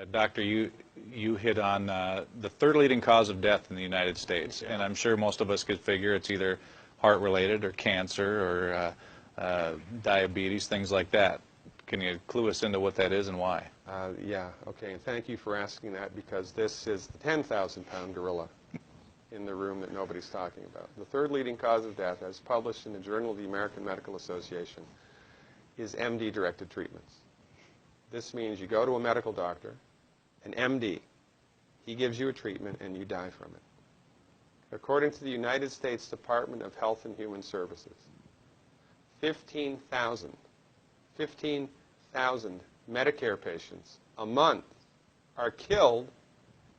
Doctor, you hit on the third leading cause of death in the United States, and I'm sure most of us could figure it's either heart-related or cancer or diabetes, things like that. Can you clue us into what that is and why? Yeah, okay, and thank you for asking that, because this is the 10,000-pound gorilla in the room that nobody's talking about. The third leading cause of death, as published in the Journal of the American Medical Association, is MD-directed treatments. This means you go to a medical doctor, an MD. He gives you a treatment and you die from it. According to the United States Department of Health and Human Services, 15,000 Medicare patients a month are killed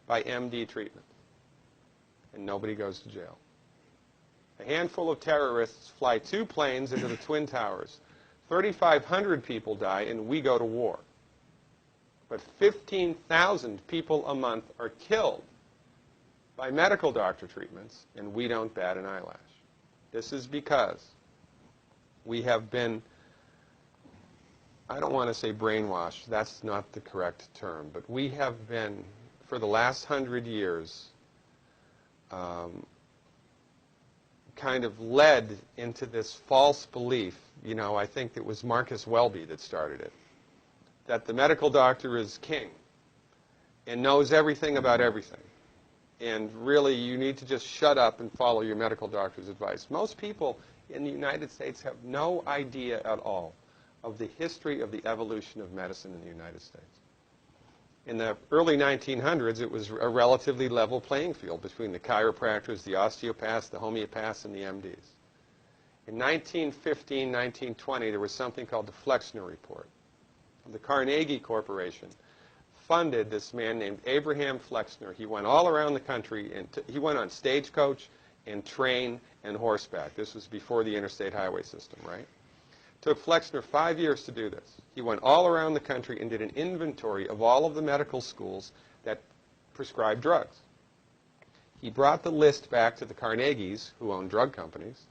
by MD treatment, and nobody goes to jail. A handful of terrorists fly 2 planes into the Twin Towers. 3,500 people die, and we go to war. But 15,000 people a month are killed by medical doctor treatments, and we don't bat an eyelash. This is because we have been, I don't want to say brainwashed, that's not the correct term, but we have been, for the last 100 years, kind of led into this false belief. You know, I think it was Marcus Welby that started it, that the medical doctor is king and knows everything about everything. And really, you need to just shut up and follow your medical doctor's advice. Most people in the United States have no idea at all of the history of the evolution of medicine in the United States. In the early 1900s, it was a relatively level playing field between the chiropractors, the osteopaths, the homeopaths, and the MDs. In 1915, 1920, there was something called the Flexner Report. The Carnegie Corporation funded this man named Abraham Flexner. He went all around the country, and he went on stagecoach and train and horseback. This was before the interstate highway system, right? It took Flexner 5 years to do this. He went all around the country and did an inventory of all of the medical schools that prescribed drugs. He brought the list back to the Carnegies, who own drug companies,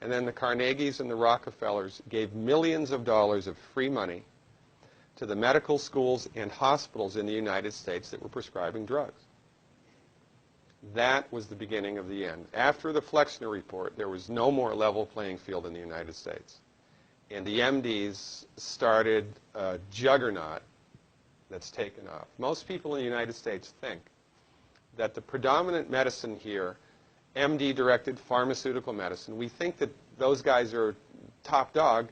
and then the Carnegies and the Rockefellers gave millions of dollars of free money to the medical schools and hospitals in the United States that were prescribing drugs. That was the beginning of the end. After the Flexner Report, there was no more level playing field in the United States. And the MDs started a juggernaut that's taken off. Most people in the United States think that the predominant medicine here, MD-directed pharmaceutical medicine, we think that those guys are top dog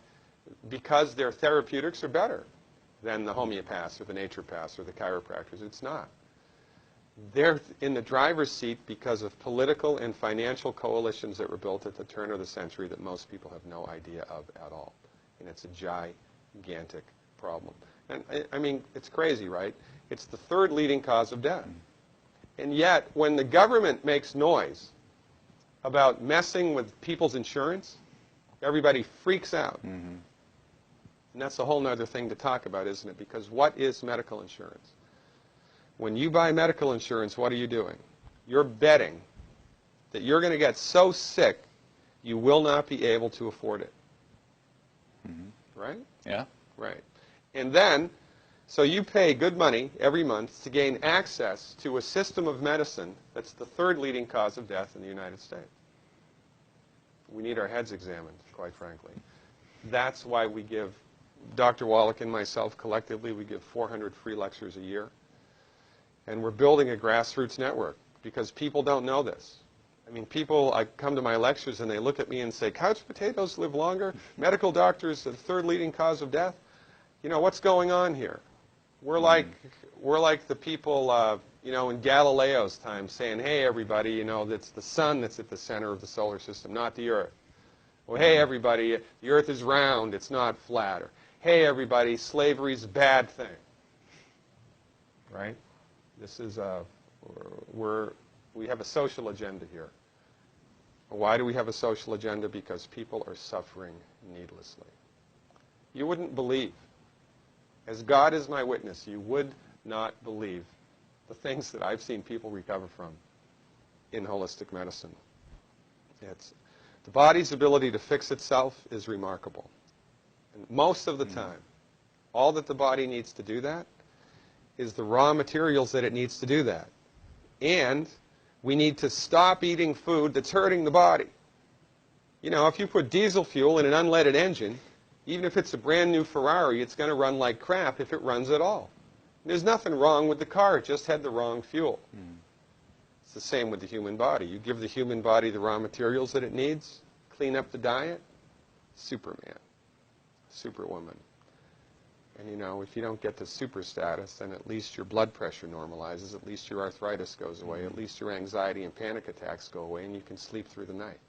because their therapeutics are better than the homeopaths or the naturopaths or the chiropractors. It's not. They're in the driver's seat because of political and financial coalitions that were built at the turn of the century that most people have no idea of at all. And it's a gigantic problem. And I mean, it's crazy, right? It's the third leading cause of death. And yet, when the government makes noise about messing with people's insurance, everybody freaks out. Mm-hmm. And that's a whole other thing to talk about, isn't it? Because what is medical insurance? When you buy medical insurance, what are you doing? You're betting that you're going to get so sick you will not be able to afford it. Mm-hmm. Right? Yeah. Right. And then, so you pay good money every month to gain access to a system of medicine that's the third leading cause of death in the United States. We need our heads examined, quite frankly. That's why we give, Dr. Wallach and myself collectively, we give 400 free lectures a year. And we're building a grassroots network because people don't know this. I mean, people, I come to my lectures and they look at me and say, couch potatoes live longer? Medical doctors are the third leading cause of death? You know, what's going on here? We're like the people, you know, in Galileo's time saying, hey, everybody, you know, it's the sun that's at the center of the solar system, not the Earth. Well, hey, everybody, the Earth is round, it's not flat. Or, hey, everybody, slavery's a bad thing. Right? This is we have a social agenda here. Why do we have a social agenda? Because people are suffering needlessly. You wouldn't believe, as God is my witness, you would not believe the things that I've seen people recover from in holistic medicine. The body's ability to fix itself is remarkable. And most of the time, all that the body needs to do that is the raw materials that it needs to do that. And we need to stop eating food that's hurting the body. You know, if you put diesel fuel in an unleaded engine, even if it's a brand new Ferrari, it's going to run like crap if it runs at all. There's nothing wrong with the car, it just had the wrong fuel. It's the same with the human body. You give the human body the raw materials that it needs, clean up the diet, Superman, Superwoman. And you know, if you don't get the super status, then at least your blood pressure normalizes, at least your arthritis goes away, at least your anxiety and panic attacks go away, and you can sleep through the night.